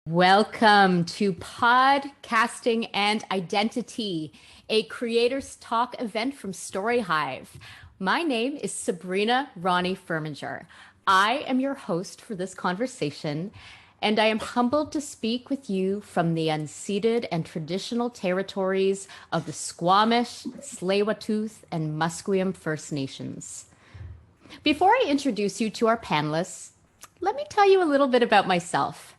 Welcome to Podcasting and Identity, a Creators Talk event from StoryHive. My name is Sabrina Rani Furminger. I am your host for this conversation, and I am humbled to speak with you from the unceded and traditional territories of the Squamish, Tsleil-Waututh, and Musqueam First Nations. Before I introduce you to our panelists, let me tell you a little bit about myself.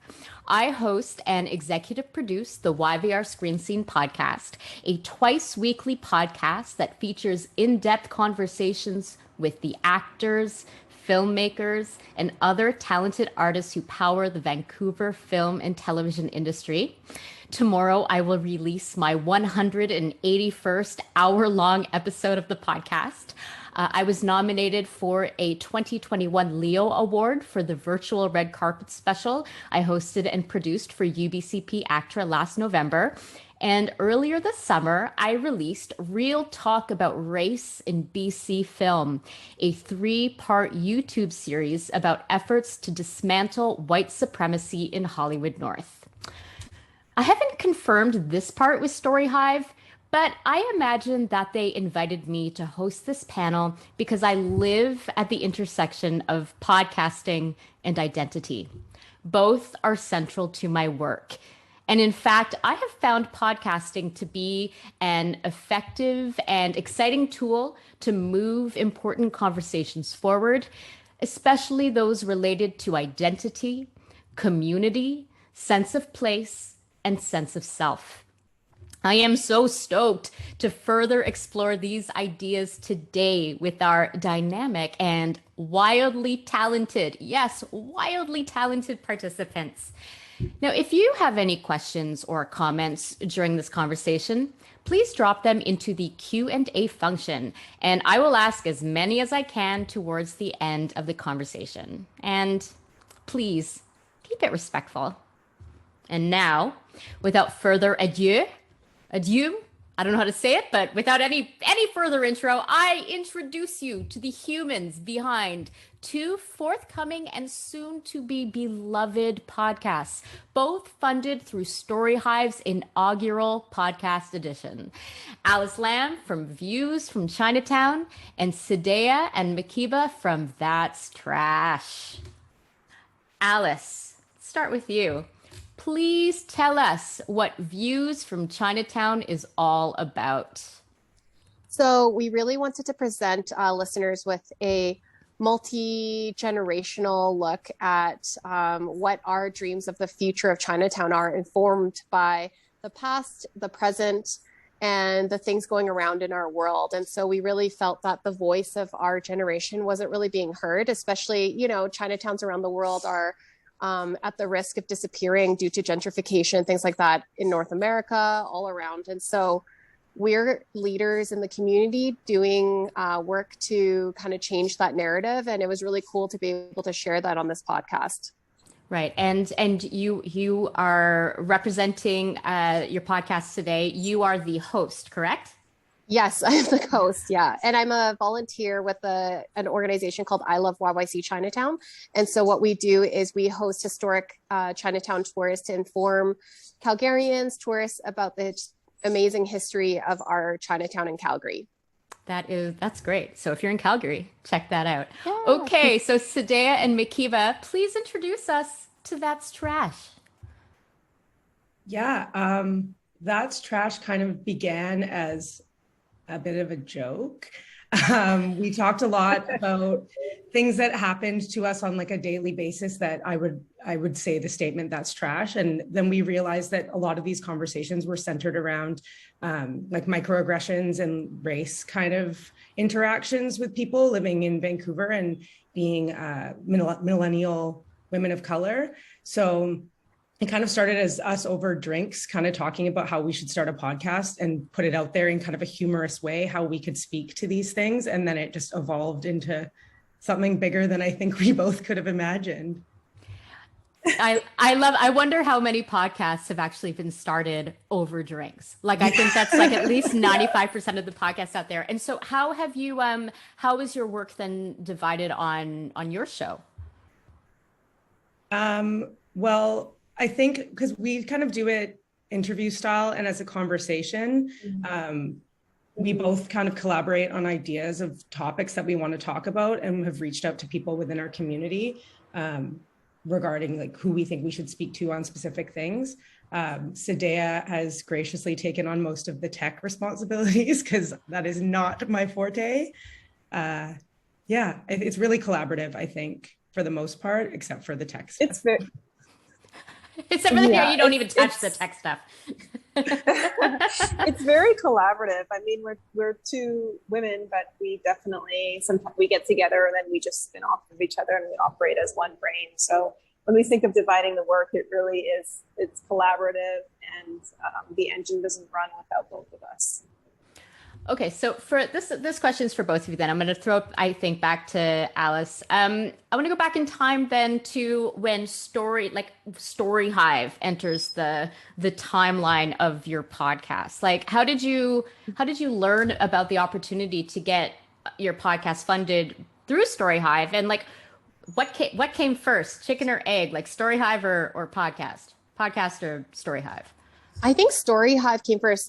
I host and executive produce the YVR Screen Scene podcast, a twice weekly podcast that features in-depth conversations with the actors, filmmakers, and other talented artists who power the Vancouver film and television industry. Tomorrow, I will release my 181st hour-long episode of the podcast. I was nominated for a 2021 Leo Award for the virtual red carpet special I hosted and produced for UBCP ACTRA last November. And earlier this summer, I released Real Talk About Race in BC Film, a 3-part YouTube series about efforts to dismantle white supremacy in Hollywood North. I haven't confirmed this part with StoryHive, but I imagine that they invited me to host this panel because I live at the intersection of podcasting and identity. Both are central to my work. And in fact, I have found podcasting to be an effective and exciting tool to move important conversations forward, especially those related to identity, community, sense of place, and sense of self. I am so stoked to further explore these ideas today with our dynamic and wildly talented, yes, wildly talented participants. Now, if you have any questions or comments during this conversation, please drop them into the Q&A function, and I will ask as many as I can towards the end of the conversation. And please keep it respectful. And now, without further ado, I don't know how to say it, but without any further intro, I introduce you to the humans behind 2 forthcoming and soon to be beloved podcasts, both funded through StoryHive's inaugural podcast edition. Alice Lam from Views from Chinatown and Sideah and Mahkeebah from That's Trash. Alice, let's start with you. Please tell us what Views from Chinatown is all about. So we really wanted to present listeners with a multi-generational look at what our dreams of the future of Chinatown are, informed by the past, the present, and the things going around in our world. And so we really felt that the voice of our generation wasn't really being heard, especially, Chinatowns around the world are at the risk of disappearing due to gentrification, things like that in North America, all around. And so we're leaders in the community doing work to kind of change that narrative. And it was really cool to be able to share that on this podcast. Right. And you are representing your podcast today. You are the host, correct? Yes, I'm the host. Yeah. And I'm a volunteer with an organization called I Love YYC Chinatown. And so what we do is we host historic Chinatown tours to inform Calgarians, tourists about the amazing history of our Chinatown in Calgary. That's great. So if you're in Calgary, check that out. Yeah. Okay. So Sideah and Mahkeebah, please introduce us to That's Trash. Yeah. That's Trash kind of began as a bit of a joke. We talked a lot about things that happened to us on like a daily basis that I would say the statement "that's trash." And then we realized that a lot of these conversations were centered around like microaggressions and race kind of interactions with people living in Vancouver and being millennial women of color. So it kind of started as us over drinks, kind of talking about how we should start a podcast and put it out there in kind of a humorous way, how we could speak to these things. And then it just evolved into something bigger than I think we both could have imagined. I wonder how many podcasts have actually been started over drinks. Like, I think that's like at least 95% of the podcasts out there. And so how is your work then divided on your show? Well, I think because we kind of do it interview style and as a conversation, we both kind of collaborate on ideas of topics that we want to talk about, and have reached out to people within our community regarding like who we think we should speak to on specific things. Sideah has graciously taken on most of the tech responsibilities because that is not my forte. Yeah, it's really collaborative, I think, for the most part, except for the tech stuff. Except for you don't even touch the tech stuff. It's very collaborative. I mean, we're two women, but we definitely, sometimes we get together and then we just spin off of each other and we operate as one brain. So when we think of dividing the work, it really is, it's collaborative, and the engine doesn't run without both of us. Okay, so for this question is for both of you then. I'm going to throw, I think, back to Alice. I want to go back in time then to when StoryHive enters the timeline of your podcast. Like, how did you learn about the opportunity to get your podcast funded through StoryHive? And like, what came first, chicken or egg, like StoryHive or podcast or StoryHive? I think StoryHive came first,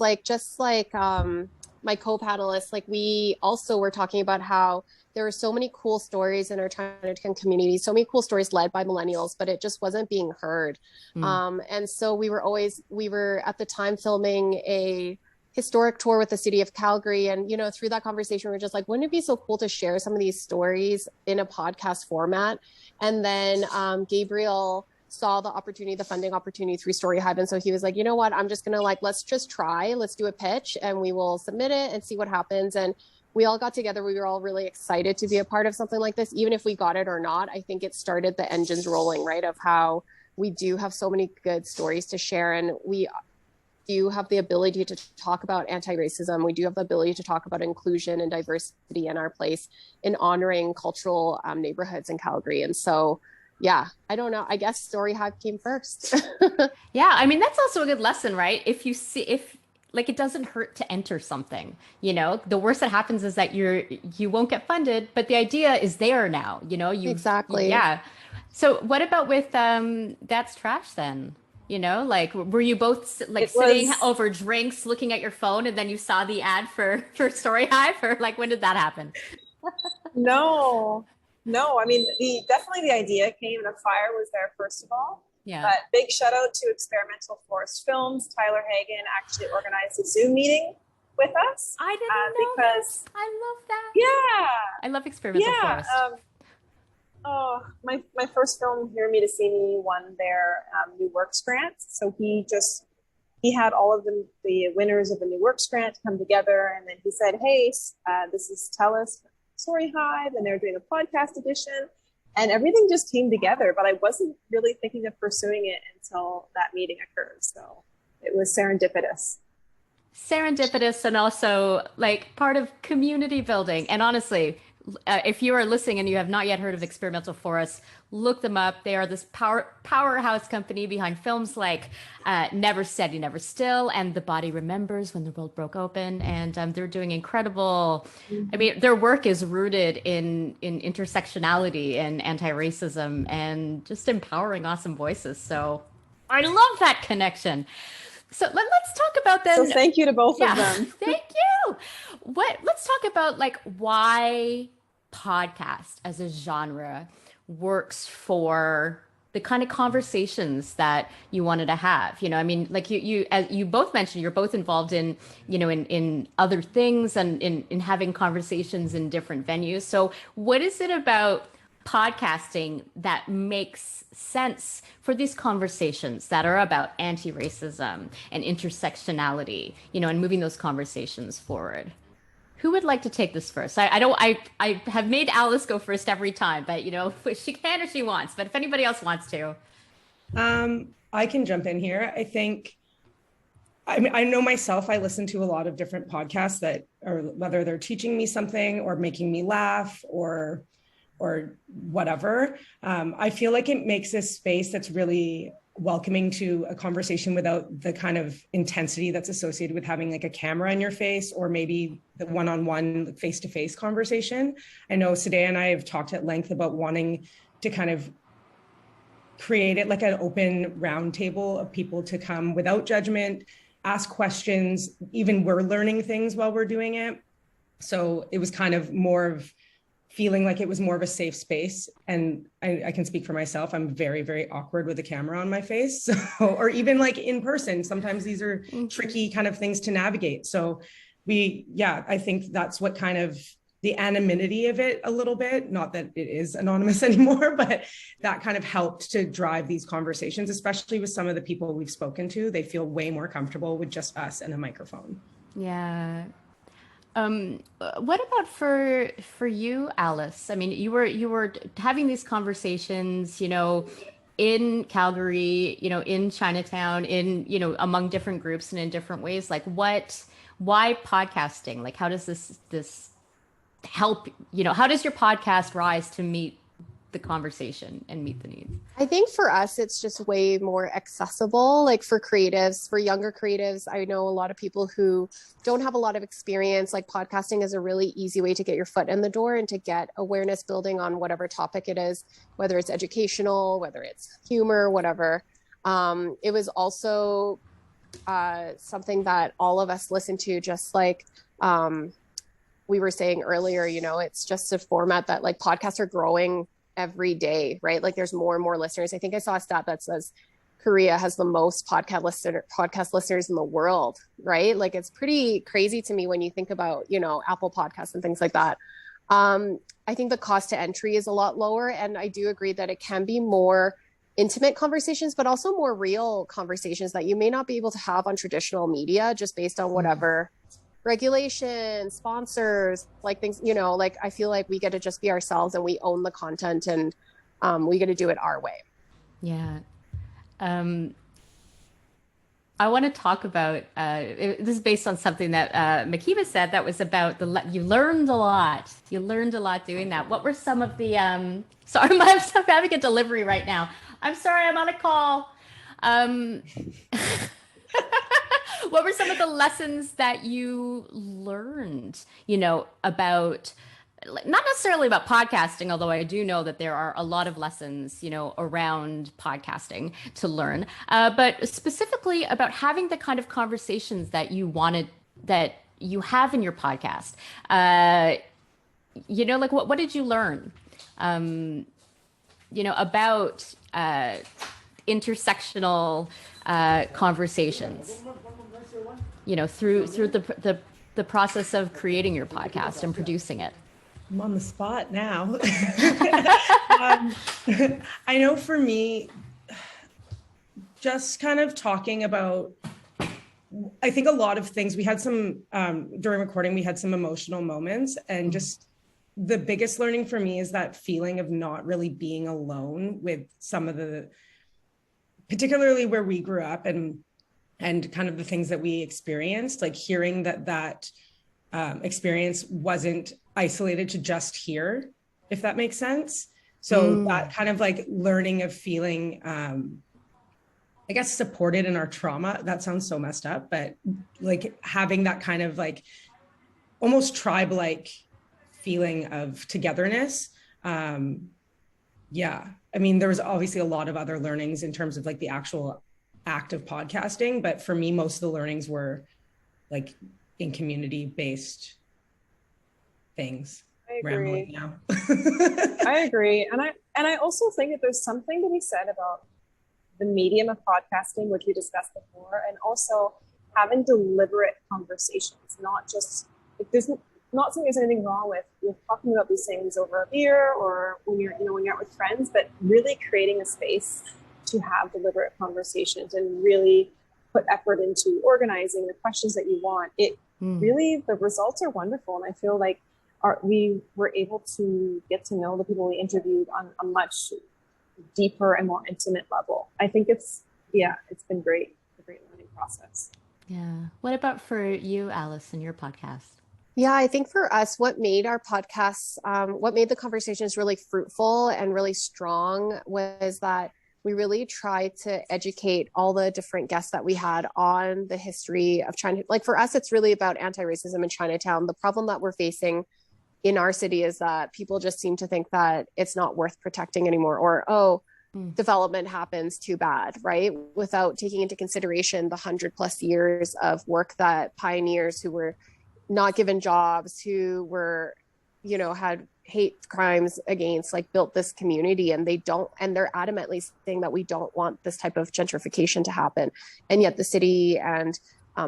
my co-panelists, like we also were talking about how there were so many cool stories in our Chinatown community, so many cool stories led by millennials, but it just wasn't being heard. And so we were at the time filming a historic tour with the city of Calgary. And, through that conversation, we were just like, wouldn't it be so cool to share some of these stories in a podcast format? And then Gabriel saw the funding opportunity through StoryHive. And so he was like, you know what, I'm just going to let's just try, let's do a pitch and we will submit it and see what happens. And we all got together. We were all really excited to be a part of something like this, even if we got it or not. I think it started the engines rolling, right? Of how we do have so many good stories to share. And we do have the ability to talk about anti-racism. We do have the ability to talk about inclusion and diversity in our place in honoring cultural neighborhoods in Calgary. And so, yeah, I don't know. I guess StoryHive came first. Yeah, I mean, that's also a good lesson, right? If it doesn't hurt to enter something, the worst that happens is that you won't get funded, but the idea is there now, Exactly. Yeah. So what about with That's Trash then? Were you both sitting over drinks, looking at your phone, and then you saw the ad for StoryHive, or when did that happen? No, I mean, definitely the idea came, the fire was there first of all. Yeah. But big shout out to Experimental Forest Films. Tyler Hagan actually organized a Zoom meeting with us. I didn't know because I love that. Yeah. I love Experimental Forest. My first film, Hear Me to See Me, won their New Works grant. So he had all of the winners of the New Works grant come together, and then he said, hey, this is TELUS StoryHive, and they're doing a podcast edition, and everything just came together. But I wasn't really thinking of pursuing it until that meeting occurred. So it was serendipitous, and also part of community building. And honestly, if you are listening and you have not yet heard of Experimental Forest, look them up. They are this powerhouse company behind films like Never Steady, Never Still, and The Body Remembers When the World Broke Open. And they're doing incredible. I mean, their work is rooted in intersectionality and anti-racism and just empowering awesome voices. So I love that connection. So let's talk about them. So thank you to both of them. Thank you. Let's talk about why podcast as a genre works for the kind of conversations that you wanted to have. I mean, you as you both mentioned, you're both involved in, in other things and in having conversations in different venues. So what is it about podcasting that makes sense for these conversations that are about anti-racism and intersectionality, and moving those conversations forward? Who would like to take this first? I have made Alice go first every time, but she can if she wants, but if anybody else wants to. I can jump in here. I know myself, I listen to a lot of different podcasts that are, whether they're teaching me something or making me laugh or whatever. I feel like it makes this space that's really welcoming to a conversation without the kind of intensity that's associated with having a camera in your face, or maybe the one-on-one face-to-face conversation. I know Sideah and I have talked at length about wanting to kind of created like an open roundtable of people to come without judgment, ask questions. Even we're learning things while we're doing it. So it was kind of more of feeling like it was more of a safe space. And I can speak for myself. I'm very, very awkward with a camera on my face. So, or even like in person, sometimes these are tricky kind of things to navigate. So I think that's what kind of the anonymity of it a little bit, not that it is anonymous anymore, but that kind of helped to drive these conversations, especially with some of the people we've spoken to. They feel way more comfortable with just us and a microphone. Yeah. What about for you, Alice? I mean, you were having these conversations, in Calgary, in Chinatown, among different groups and in different ways. Like, why podcasting? Like, how does this help? How does your podcast rise to meet the conversation and meet the needs? I think for us, it's just way more accessible. Like for creatives, for younger creatives, I know a lot of people who don't have a lot of experience. Like podcasting is a really easy way to get your foot in the door and to get awareness building on whatever topic it is, whether it's educational, whether it's humor, whatever. It was also something that all of us listen to, just like we were saying earlier, it's just a format that like podcasts are growing every day, right? Like there's more and more listeners. I think I saw a stat that says Korea has the most podcast listeners in the world, right? Like it's pretty crazy to me when you think about, Apple Podcasts and things like that. I think the cost to entry is a lot lower. And I do agree that it can be more intimate conversations, but also more real conversations that you may not be able to have on traditional media, just based on whatever regulations, sponsors, like things, like I feel like we get to just be ourselves and we own the content and we get to do it our way. Yeah. I want to talk about, this is based on something that Mahkeebah said that was about you learned a lot. You learned a lot doing that. What were some of the, sorry, I'm having a delivery right now. I'm sorry, I'm on a call. What were some of the lessons that you learned, about, not necessarily about podcasting, although I do know that there are a lot of lessons, around podcasting to learn, but specifically about having the kind of conversations that that you have in your podcast. Like what did you learn, about intersectional conversations, through the process of creating your podcast and producing it? I'm on the spot now. I know for me, just kind of talking about, I think a lot of things, we had some, during recording, we had some emotional moments, and just the biggest learning for me is that feeling of not really being alone with some of the, particularly where we grew up and kind of the things that we experienced, like hearing that experience wasn't isolated to just here, if that makes sense. So that kind of like learning of feeling, I guess, supported in our trauma, that sounds so messed up, but like having that kind of like almost tribe-like feeling of togetherness. Yeah. I mean, there was obviously a lot of other learnings in terms of like the actual act of podcasting, but for me, most of the learnings were like in community-based things. I agree. Now. I agree. And I also think that there's something to be said about the medium of podcasting, which we discussed before, and also having deliberate conversations, not just, there's not saying there's anything wrong with talking about these things over a beer or when you're out with friends, but really creating a space to have deliberate conversations and really put effort into organizing the questions that you want. Really, the results are wonderful. And I feel like we were able to get to know the people we interviewed on a much deeper and more intimate level. I think it's been great, a great learning process. Yeah. What about for you, Alice, and your podcast? Yeah, I think for us, what made our podcasts, what made the conversations really fruitful and really strong was that we really tried to educate all the different guests that we had on the history of China. Like for us, it's really about anti-racism in Chinatown. The problem that we're facing in our city is that people just seem to think that it's not worth protecting anymore, or, development happens, too bad, right? Without taking into consideration the 100+ years of work that pioneers who were not given jobs, who were, had hate crimes against, like, built this community, and they're adamantly saying that we don't want this type of gentrification to happen. And yet the city and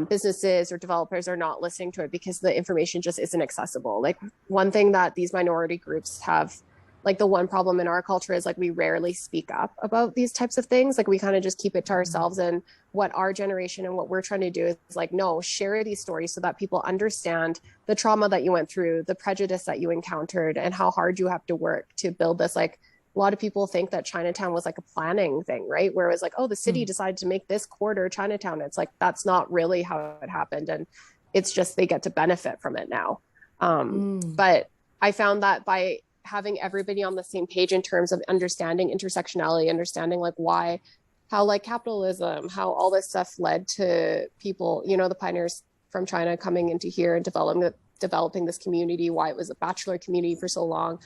businesses or developers are not listening to it because the information just isn't accessible. Like, one thing that these minority groups have, like, the one problem in our culture is, like, we rarely speak up about these types of things. Like, we kind of just keep it to ourselves. And what our generation and what we're trying to do is, like, no, share these stories so that people understand the trauma that you went through, the prejudice that you encountered, and how hard you have to work to build this. Like, a lot of people think that Chinatown was like a planning thing, right? Where it was like, oh, the city decided to make this corridor Chinatown. It's like, that's not really how it happened. And it's just, they get to benefit from it now. But I found that by having everybody on the same page in terms of understanding intersectionality, understanding, like, how like capitalism, how all this stuff led to people, the pioneers from China coming into here and developing this community, why it was a bachelor community for so long.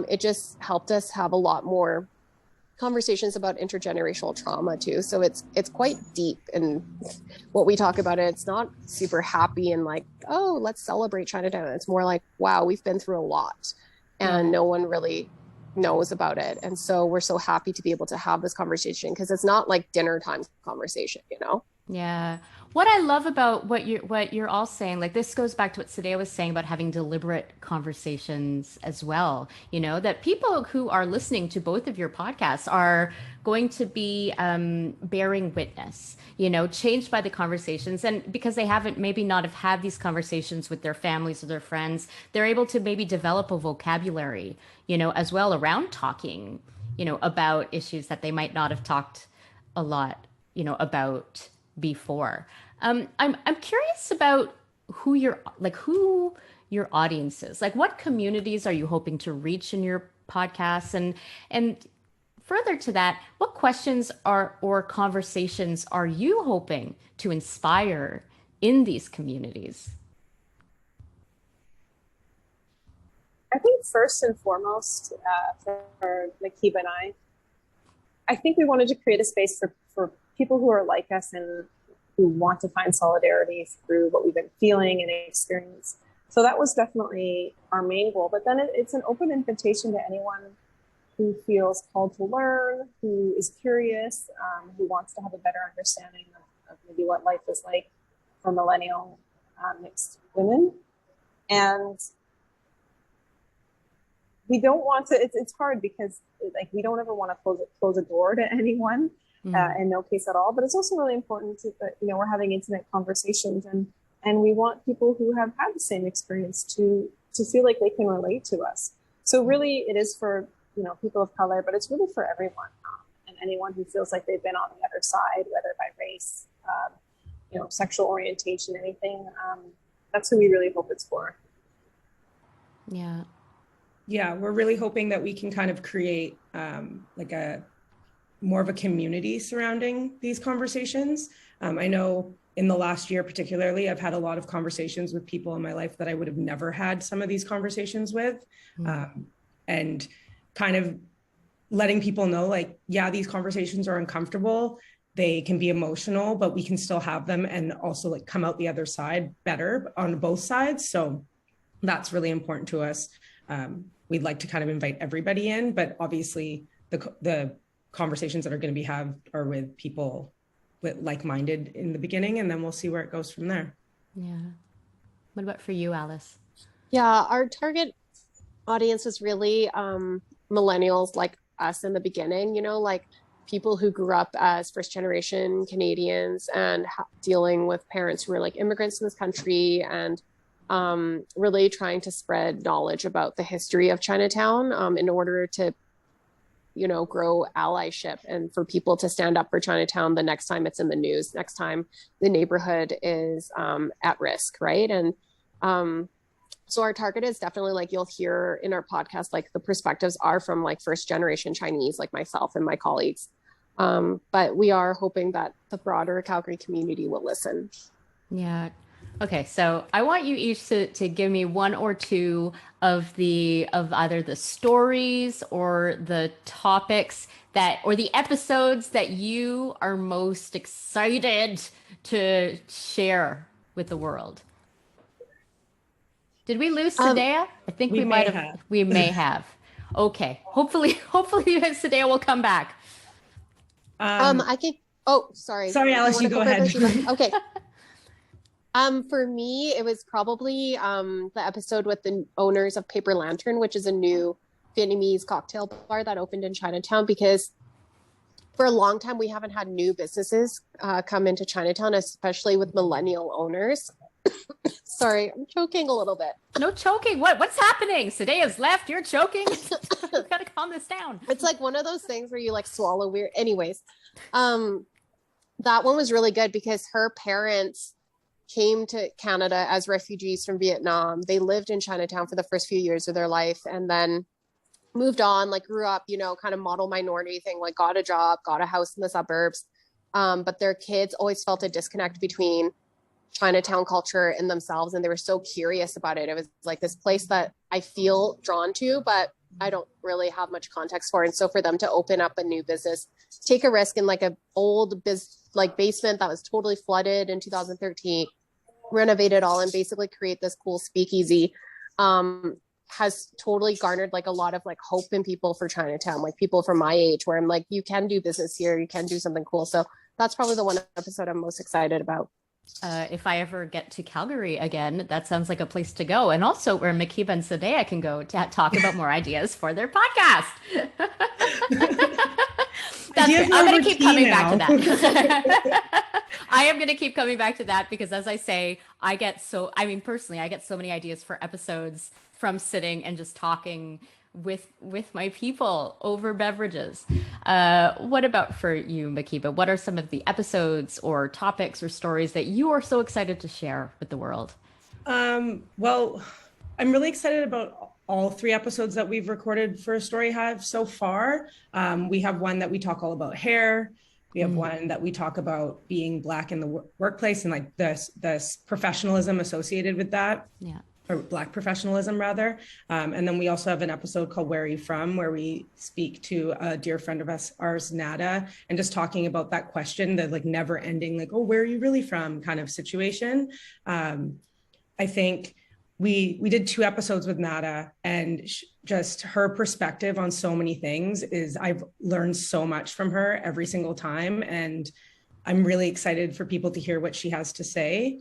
It just helped us have a lot more conversations about intergenerational trauma too. So it's quite deep in what we talk about. It's not super happy and like, oh, let's celebrate Chinatown. It's more like, wow, we've been through a lot and no one really knows about it. And so we're so happy to be able to have this conversation, because it's not like dinner time conversation, Yeah. What I love about what you're all saying, like, this goes back to what Sideah was saying about having deliberate conversations as well, that people who are listening to both of your podcasts are going to be bearing witness, changed by the conversations. And because they haven't maybe not have had these conversations with their families or their friends, they're able to maybe develop a vocabulary, as well around talking, about issues that they might not have talked a lot, about before. I'm curious about who your audience is. Like, what communities are you hoping to reach in your podcasts? And further to that, what questions or conversations are you hoping to inspire in these communities? I think first and foremost, for Mahkeebah and I think we wanted to create a space for people who are like us and who want to find solidarity through what we've been feeling and experience. So that was definitely our main goal. But then it's an open invitation to anyone who feels called to learn, who is curious, who wants to have a better understanding of maybe what life is like for millennial mixed women. And we don't want to, it's hard because, like, we don't ever want to close a door to anyone. In no case at all. But it's also really important that, we're having intimate conversations and we want people who have had the same experience to feel like they can relate to us. So really it is for, people of color, but it's really for everyone and anyone who feels like they've been on the other side, whether by race, sexual orientation, anything. That's who we really hope it's for. Yeah. Yeah, we're really hoping that we can kind of create more of a community surrounding these conversations. I know in the last year particularly, I've had a lot of conversations with people in my life that I would have never had some of these conversations with. And kind of letting people know, like, yeah, these conversations are uncomfortable. They can be emotional, but we can still have them and also, like, come out the other side better on both sides. So that's really important to us. We'd like to kind of invite everybody in, but obviously the conversations that are going to be had are with people with like-minded in the beginning, and then we'll see where it goes from there. Yeah. What about for you, Alice? Yeah, our target audience is really millennials like us in the beginning, like people who grew up as first generation Canadians and dealing with parents who were like immigrants to this country, and really trying to spread knowledge about the history of Chinatown in order to grow allyship and for people to stand up for Chinatown the next time it's in the news, next time the neighborhood is at risk, right? And so our target is definitely, like, you'll hear in our podcast, like, the perspectives are from, like, first generation Chinese, like myself and my colleagues. But we are hoping that the broader Calgary community will listen. Yeah. Okay, so I want you each to give me one or two of either the stories or the topics that or the episodes that you are most excited to share with the world. Did we lose Sideah? I think we we may might have. have. We may have. Okay. Hopefully Sideah will come back. I can. Oh, sorry. Sorry, Alice, you go ahead. Okay. For me, it was probably the episode with the owners of Paper Lantern, which is a new Vietnamese cocktail bar that opened in Chinatown, because for a long time we haven't had new businesses come into Chinatown, especially with millennial owners. Sorry, I'm choking a little bit. No choking. What's happening? Sideah's left. You're choking. You've got to calm this down. It's like one of those things where you like swallow weird. Anyways, that one was really good because her parents came to Canada as refugees from Vietnam. They lived in Chinatown for the first few years of their life and then moved on, like grew up, you know, kind of model minority thing, like got a job, got a house in the suburbs. But their kids always felt a disconnect between Chinatown culture and themselves. And they were so curious about it. It was like this place that I feel drawn to, but I don't really have much context for. And so for them to open up a new business, take a risk in like an old basement that was totally flooded in 2013, renovate it all and basically create this cool speakeasy, has totally garnered like a lot of like hope in people for Chinatown, like people from my age, where I'm like, you can do business here, you can do something cool. So that's probably the one episode I'm most excited about. If I ever get to Calgary again, that sounds like a place to go. And also where Mahkeebah and Sideah can go to talk about more ideas for their podcast. I'm going to keep coming back to that. I am going to keep coming back to that because, as I say, personally, I get so many ideas for episodes from sitting and just talking with my people over beverages. What about for you, Mahkeebah? What are some of the episodes or topics or stories that you are so excited to share with the world? Well, I'm really excited about all 3 episodes that we've recorded for StoryHive so far. We have one that we talk all about hair. We have one that we talk about being Black in the workplace and like this professionalism associated with that. Yeah. Or Black professionalism rather. And then we also have an episode called Where Are You From, where we speak to a dear friend of ours, Nada, and just talking about that question, the like never ending, like, oh, where are you really from kind of situation. I think we did 2 episodes with Nada, and just her perspective on so many things I've learned so much from her every single time. And I'm really excited for people to hear what she has to say.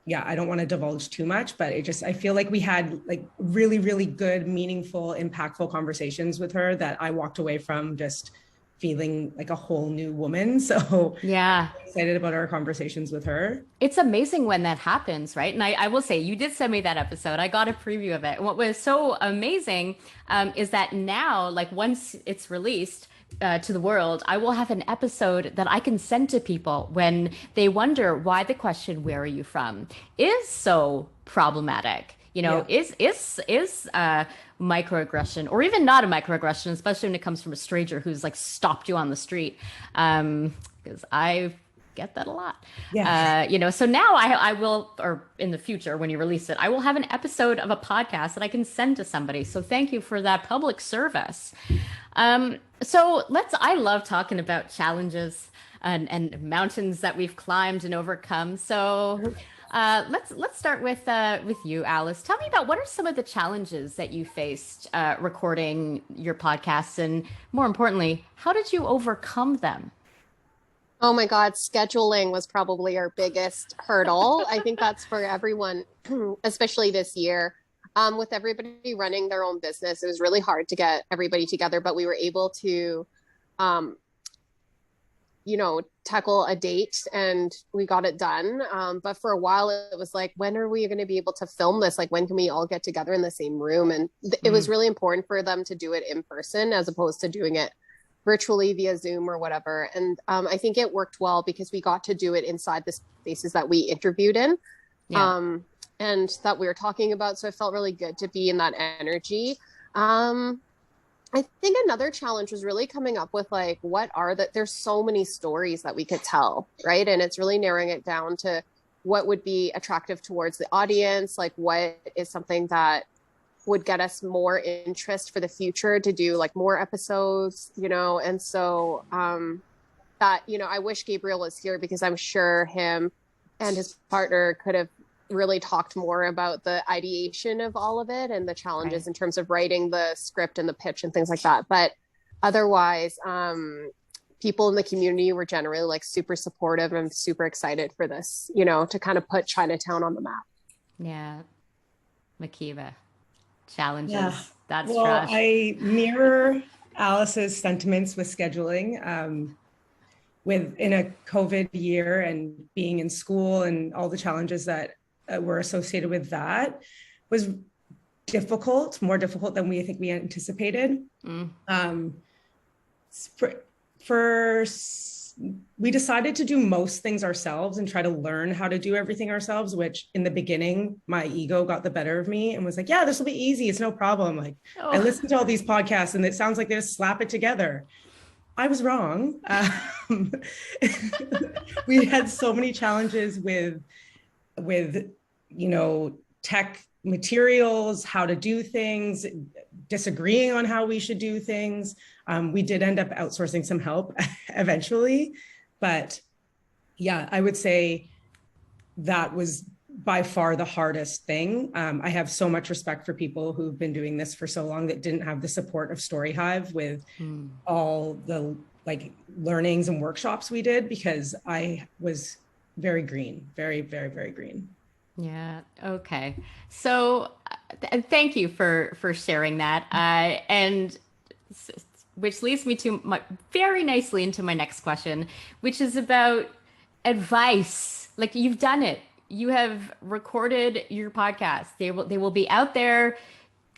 Yeah, I don't want to divulge too much, but I feel like we had like really, really good, meaningful, impactful conversations with her that I walked away from just feeling like a whole new woman. So yeah, I'm excited about our conversations with her. It's amazing when that happens, right? And I will say, you did send me that episode. I got a preview of it. And what was so amazing is that now, like once it's released, to the world, I will have an episode that I can send to people when they wonder why the question, where are you from, is so problematic. You know, Yeah. is microaggression, or even not a microaggression, especially when it comes from a stranger who's like stopped you on the street. Because I get that a lot. Yeah. You know, so now I will, or in the future when you release it, I will have an episode of a podcast that I can send to somebody. So thank you for that public service. So I love talking about challenges and mountains that we've climbed and overcome. So let's start with you, Alice. Tell me about what are some of the challenges that you faced recording your podcasts, and more importantly, how did you overcome them? Oh my God, scheduling was probably our biggest hurdle. I think that's for everyone, especially this year. With everybody running their own business, it was really hard to get everybody together, but we were able to, tackle a date and we got it done. But for a while it was like, when are we going to be able to film this? Like, when can we all get together in the same room? And it was really important for them to do it in person as opposed to doing it virtually via Zoom or whatever. And I think it worked well because we got to do it inside the spaces that we interviewed in. Yeah. And that we were talking about. So it felt really good to be in that energy. I think another challenge was really coming up with like, there's so many stories that we could tell, right? And it's really narrowing it down to what would be attractive towards the audience, like what is something that would get us more interest for the future to do like more episodes, you know. And so that, you know, I wish Gabriel was here because I'm sure him and his partner could have really talked more about the ideation of all of it and the challenges in terms of writing the script and the pitch and things like that. But otherwise, people in the community were generally like super supportive and super excited for this, you know, to kind of put Chinatown on the map. Yeah. Mahkeebah. Challenges. Yeah. That's well, trash. I mirror Alice's sentiments with scheduling. In a COVID year and being in school and all the challenges that were associated with that was difficult, more difficult than I think we anticipated. We decided to do most things ourselves and try to learn how to do everything ourselves, which in the beginning, my ego got the better of me and was like, yeah, this will be easy. It's no problem. Like I listened to all these podcasts and it sounds like they just slap it together. I was wrong. We had so many challenges with, you know, tech materials, how to do things, disagreeing on how we should do things. We did end up outsourcing some help eventually, but yeah, I would say that was by far the hardest thing. I have so much respect for people who've been doing this for so long that didn't have the support of StoryHive with all the like learnings and workshops we did, because I was very green, very, very, very green. Yeah. Okay. So thank you for sharing that. Which leads me to very nicely into my next question, which is about advice. Like you've done it. You have recorded your podcast. They will be out there,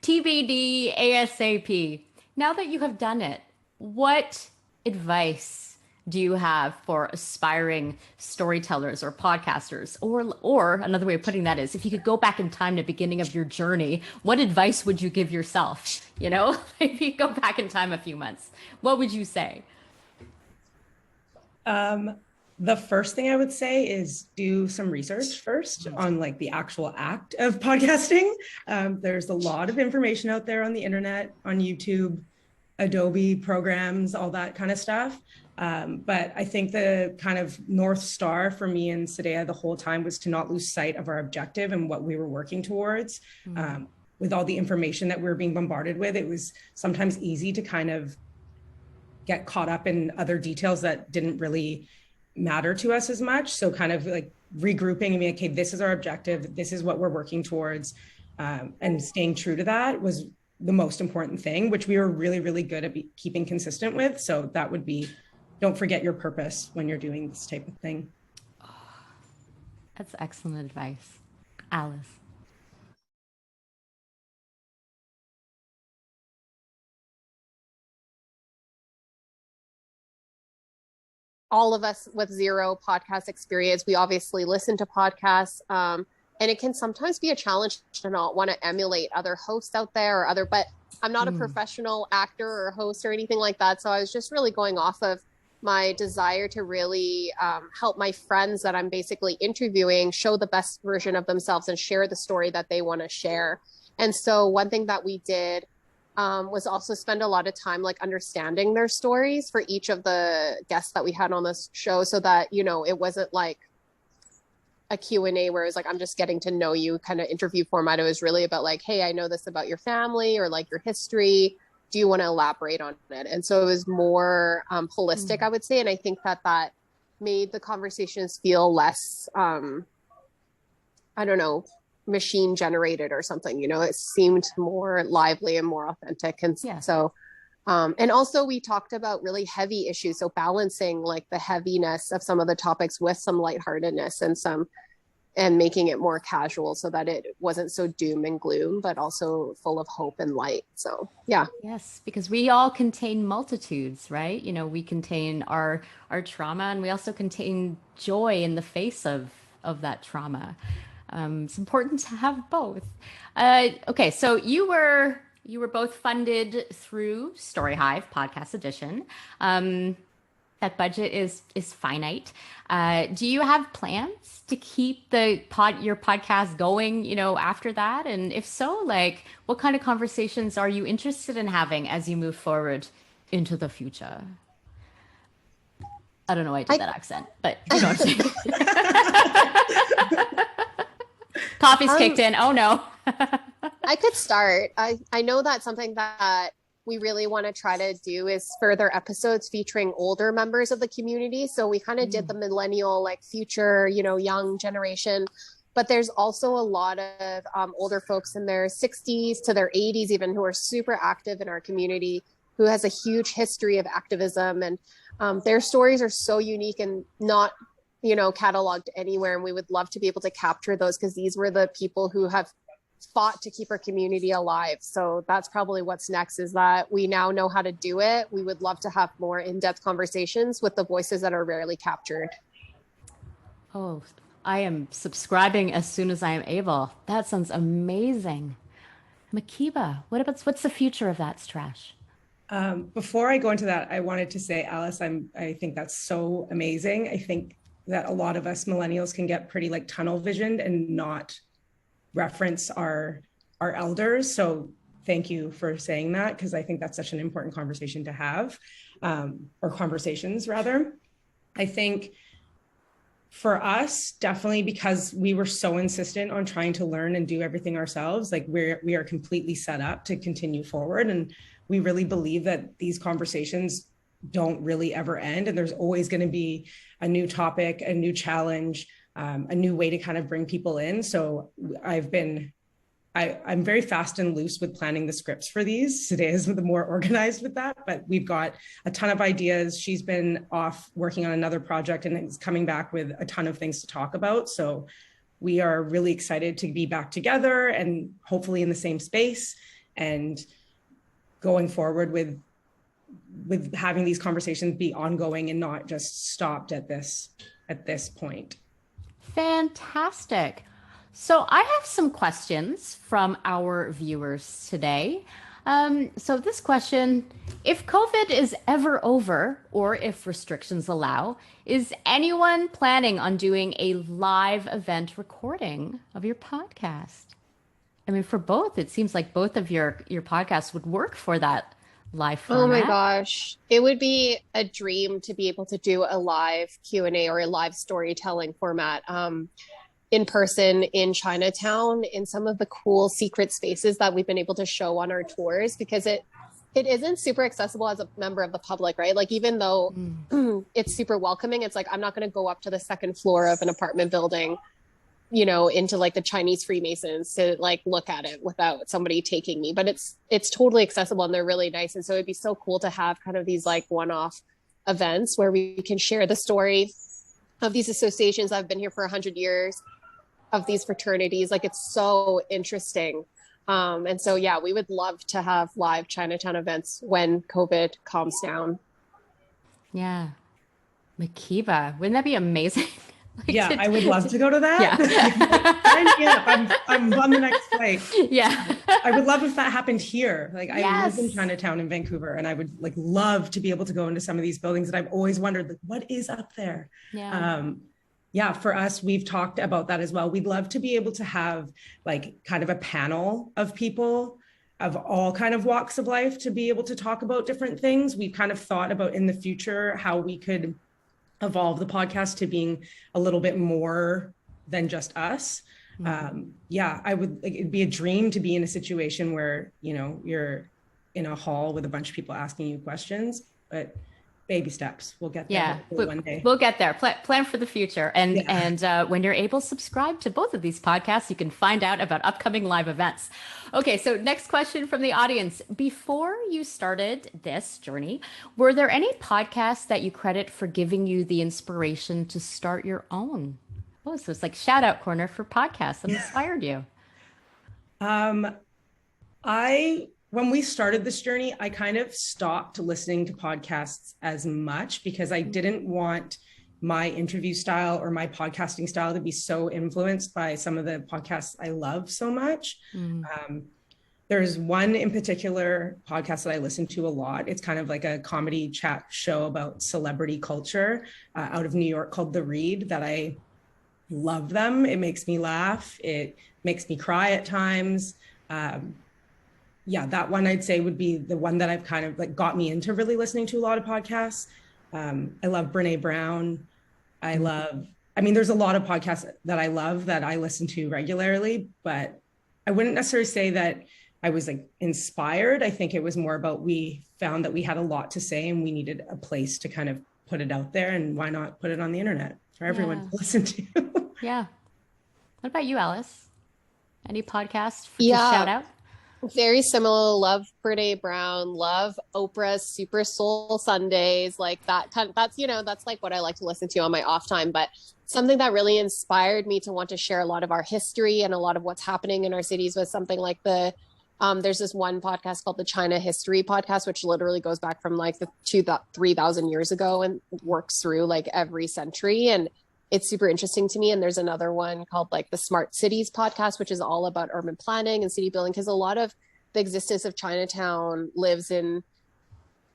TBD, ASAP. Now that you have done it, what advice do you have for aspiring storytellers or podcasters? Or another way of putting that is, if you could go back in time to the beginning of your journey, what advice would you give yourself? You know, if you go back in time a few months, what would you say? The first thing I would say is do some research first on like the actual act of podcasting. There's a lot of information out there on the internet, on YouTube, Adobe programs, all that kind of stuff. But I think the kind of North Star for me and Sideah the whole time was to not lose sight of our objective and what we were working towards. With all the information that we were being bombarded with, it was sometimes easy to kind of get caught up in other details that didn't really matter to us as much. So kind of like regrouping and being, okay, this is our objective, this is what we're working towards, and staying true to that was the most important thing, which we were really, really good at keeping consistent with. So that would be, don't forget your purpose when you're doing this type of thing. That's excellent advice. Alice. All of us with zero podcast experience, we obviously listen to podcasts, and it can sometimes be a challenge to not want to emulate other hosts out there but I'm not a professional actor or host or anything like that. So I was just really going off of my desire to really help my friends that I'm basically interviewing show the best version of themselves and share the story that they want to share. And so one thing that we did was also spend a lot of time like understanding their stories for each of the guests that we had on this show, so that, you know, it wasn't like a Q&A where it was like, I'm just getting to know you kind of interview format. It was really about like, hey, I know this about your family or like your history. Do you want to elaborate on it? And so it was more holistic, I would say. And I think that made the conversations feel less, I don't know, machine generated or something, you know. It seemed more lively and more authentic. And so and also we talked about really heavy issues, so balancing like the heaviness of some of the topics with some lightheartedness and making it more casual so that it wasn't so doom and gloom, but also full of hope and light. So yeah. Yes, because we all contain multitudes, right? You know, we contain our trauma, and we also contain joy in the face of that trauma. It's important to have both. Okay, so you were both funded through StoryHive Podcast Edition. that budget is finite. Do you have plans to keep your podcast going, after that? And if so, like, what kind of conversations are you interested in having as you move forward into the future? I don't know why I did that accent, but you know what I'm saying. Coffee's kicked in. Oh no. I could start. I know that's something that we really want to try to do is further episodes featuring older members of the community. So we kind of did the millennial, like future, young generation, but there's also a lot of older folks in their 60s to their 80s, even, who are super active in our community, who has a huge history of activism. And their stories are so unique and not, cataloged anywhere. And we would love to be able to capture those, because these were the people who have fought to keep our community alive. So that's probably what's next, is that we now know how to do it. We would love to have more in-depth conversations with the voices that are rarely captured. Oh, I am subscribing as soon as I am able. That sounds amazing. Mahkeebah, what's the future of That's Trash? Before I go into that, I wanted to say, Alice, I think that's so amazing. I think that a lot of us millennials can get pretty like tunnel visioned and not reference our elders. So thank you for saying that, because I think that's such an important conversation to have, or conversations rather. I think for us, definitely, because we were so insistent on trying to learn and do everything ourselves, like we are completely set up to continue forward. And we really believe that these conversations don't really ever end. And there's always going to be a new topic, a new challenge, a new way to kind of bring people in. So I'm very fast and loose with planning the scripts for these. Today is the more organized with that, but we've got a ton of ideas. She's been off working on another project and is coming back with a ton of things to talk about. So we are really excited to be back together and hopefully in the same space and going forward with having these conversations be ongoing and not just stopped at this point. Fantastic. So I have some questions from our viewers today. So this question, if COVID is ever over, or if restrictions allow, is anyone planning on doing a live event recording of your podcast? I mean, for both, it seems like both of your podcasts would work for that live format. Oh my gosh. It would be a dream to be able to do a live Q&A or a live storytelling format in person in Chinatown, in some of the cool secret spaces that we've been able to show on our tours, because it isn't super accessible as a member of the public, right? Like, even though it's super welcoming, it's like, I'm not going to go up to the second floor of an apartment building, into like the Chinese Freemasons to like look at it without somebody taking me. But it's totally accessible and they're really nice. And so it'd be so cool to have kind of these like one-off events where we can share the story of these associations that have been here for 100 years, of these fraternities. Like, it's so interesting. And so, yeah, we would love to have live Chinatown events when COVID calms down. Yeah. Mahkeebah, wouldn't that be amazing? Yeah, I would love to go to that. Yeah. I'm on the next flight. Yeah. I would love if that happened here. Like, I Yes. live in Chinatown in Vancouver, and I would like love to be able to go into some of these buildings that I've always wondered, like, what is up there? Yeah. For us, we've talked about that as well. We'd love to be able to have like kind of a panel of people of all kind of walks of life to be able to talk about different things. We've kind of thought about in the future how we could evolve the podcast to being a little bit more than just us. It'd be a dream to be in a situation where, you're in a hall with a bunch of people asking you questions, but baby steps. We'll get there one day. We'll get there. Plan for the future. And when you're able, subscribe to both of these podcasts. You can find out about upcoming live events. Okay, so next question from the audience. Before you started this journey, were there any podcasts that you credit for giving you the inspiration to start your own? Oh, so it's like shout out corner for podcasts that inspired you. When we started this journey, I kind of stopped listening to podcasts as much because I didn't want my interview style or my podcasting style to be so influenced by some of the podcasts I love so much. There's one in particular podcast that I listen to a lot. It's kind of like a comedy chat show about celebrity culture out of New York called The Read, that I love them. It makes me laugh. It makes me cry at times. Yeah, that one I'd say would be the one that I've kind of like got me into really listening to a lot of podcasts. I love Brene Brown. There's a lot of podcasts that I love that I listen to regularly, but I wouldn't necessarily say that I was like inspired. I think it was more about, we found that we had a lot to say and we needed a place to kind of put it out there, and why not put it on the internet for everyone to listen to? Yeah. What about you, Alice? Any podcasts to shout out? Very similar. Love Brene Brown, love Oprah's Super Soul Sundays, like that kind of, that's like what I like to listen to on my off time. But something that really inspired me to want to share a lot of our history and a lot of what's happening in our cities was something like there's this one podcast called the China History Podcast, which literally goes back from like 3,000 years ago and works through like every century. And it's super interesting to me. And there's another one called like the Smart Cities Podcast, which is all about urban planning and city building, because a lot of the existence of Chinatown lives in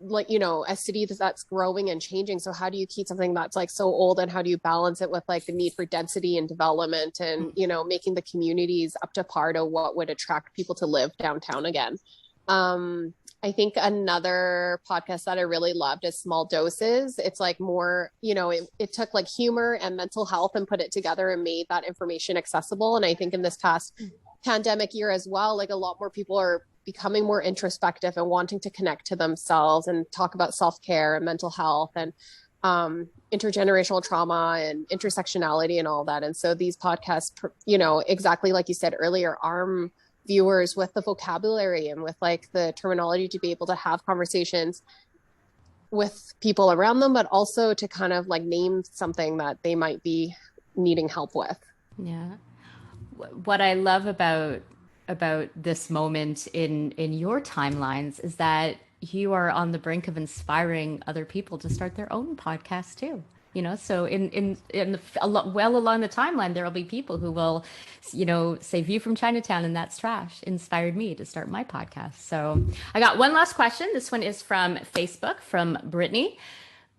like, a city that's growing and changing. So how do you keep something that's like so old, and how do you balance it with like the need for density and development and, making the communities up to par to what would attract people to live downtown again? I think another podcast that I really loved is Small Doses. It's like more, it took like humor and mental health and put it together and made that information accessible. And I think in this past pandemic year as well, like a lot more people are becoming more introspective and wanting to connect to themselves and talk about self-care and mental health and intergenerational trauma and intersectionality and all that. And so these podcasts, exactly like you said earlier, arm viewers with the vocabulary and with like the terminology to be able to have conversations with people around them, but also to kind of like name something that they might be needing help with. Yeah. What I love about this moment in your timelines is that you are on the brink of inspiring other people to start their own podcast too. So well along the timeline, there will be people who will, say View from Chinatown and That's Trash inspired me to start my podcast. So I got one last question. This one is from Facebook, from Brittany.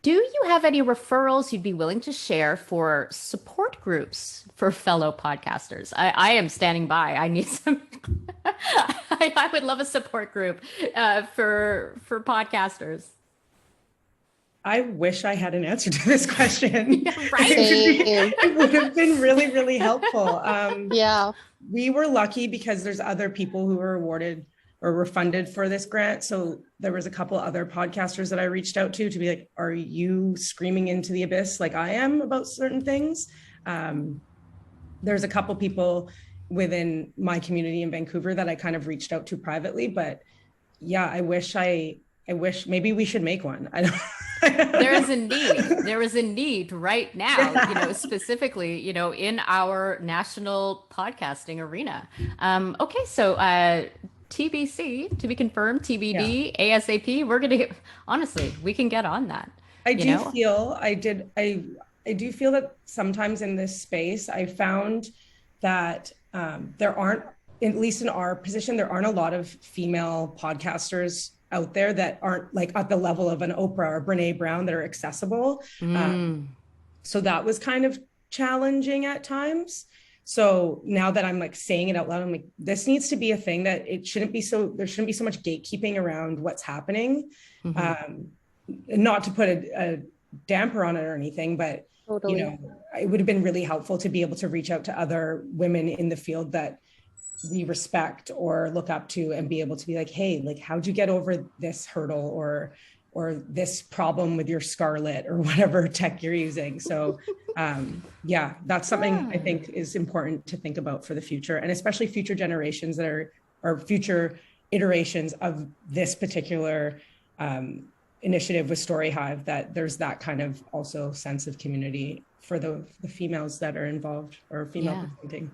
Do you have any referrals you'd be willing to share for support groups for fellow podcasters? I am standing by. I need some. I would love a support group for podcasters. I wish I had an answer to this question. Yeah, right? It would have been really, really helpful. Yeah. We were lucky because there's other people who were awarded or were funded for this grant. So there was a couple other podcasters that I reached out to be like, are you screaming into the abyss like I am about certain things? There's a couple people within my community in Vancouver that I kind of reached out to privately, but yeah, I wish maybe we should make one. I don't. There is a need. There is a need right now, specifically, in our national podcasting arena. Okay, so TBC, to be confirmed, TBD, yeah. ASAP. We're gonna honestly, we can get on that. I do feel that sometimes in this space, I found that there aren't, at least in our position, there aren't a lot of female podcasters out there that aren't like at the level of an Oprah or Brene Brown that are accessible. So that was kind of challenging at times. So now that I'm like saying it out loud, I'm like, this needs to be a thing that there shouldn't be so much gatekeeping around what's happening. Not to put a damper on it or anything, but totally. It would have been really helpful to be able to reach out to other women in the field that we respect or look up to and be able to be like, hey, like, how'd you get over this hurdle or this problem with your Scarlett or whatever tech you're using? So yeah, that's something I think is important to think about for the future, and especially future generations that are future iterations of this particular initiative with StoryHive, that there's that kind of also sense of community for the females that are involved or female presenting.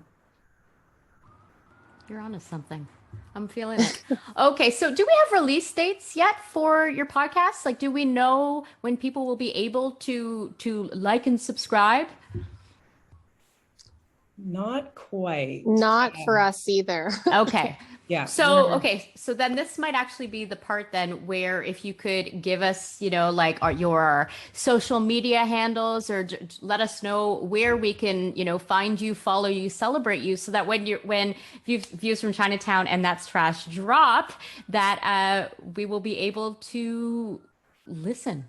You're onto something. I'm feeling it. Okay, so do we have release dates yet for your podcast? Like, do we know when people will be able to like and subscribe? Not quite. Not for us either. Okay. Yeah. So, whatever. okay. So then this might actually be the part then where if you could give us, like your social media handles or let us know where we can, find you, follow you, celebrate you so that when views from Chinatown and That's Trash drop, that we will be able to listen.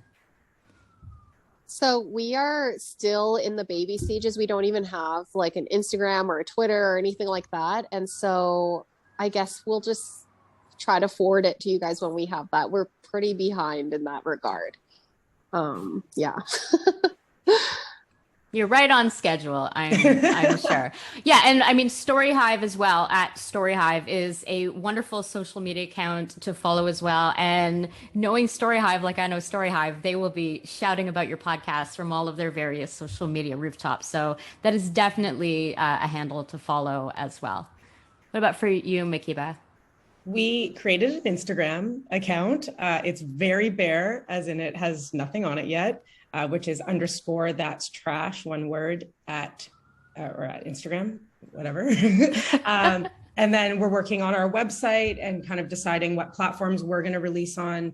So we are still in the baby stages. We don't even have like an Instagram or a Twitter or anything like that. And so I guess we'll just try to forward it to you guys when we have that. We're pretty behind in that regard. Yeah. You're right on schedule, I'm sure. Yeah, and I mean StoryHive as well, at StoryHive is a wonderful social media account to follow as well. And knowing StoryHive like I know StoryHive, they will be shouting about your podcast from all of their various social media rooftops. So that is definitely a handle to follow as well. What about for you, Mahkeebah? We created an Instagram account. It's very bare, as in it has nothing on it yet, which is _ that's trash, one word, at Instagram, whatever. And then we're working on our website and kind of deciding what platforms we're going to release on.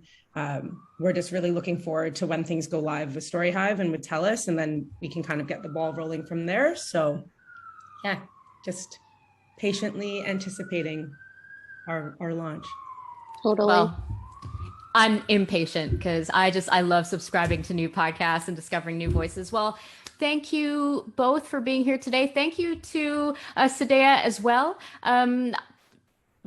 We're just really looking forward to when things go live with StoryHive and with TELUS, and then we can kind of get the ball rolling from there. So yeah, just patiently anticipating our launch. Totally. Well, I'm impatient because I love subscribing to new podcasts and discovering new voices. Well, thank you both for being here today. Thank you to Sideah as well. It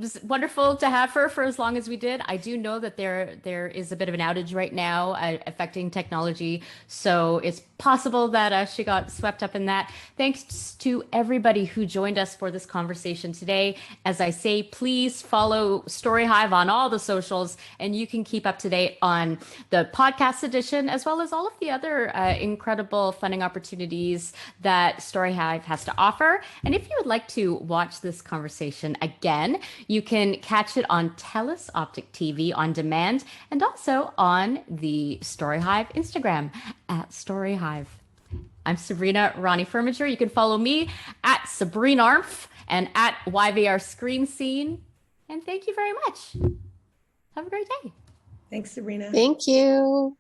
was wonderful to have her for as long as we did. I do know that there is a bit of an outage right now affecting technology, so it's possible that she got swept up in that. Thanks to everybody who joined us for this conversation today. As I say, please follow StoryHive on all the socials, and you can keep up to date on the podcast edition as well as all of the other incredible funding opportunities that StoryHive has to offer. And if you would like to watch this conversation again, you can catch it on TELUS Optik TV on demand and also on the StoryHive Instagram at StoryHive. I'm Sabrina Rani Furminger. You can follow me at Sabrina Armf and at YVR Screen Scene. And thank you very much. Have a great day. Thanks, Sabrina. Thank you.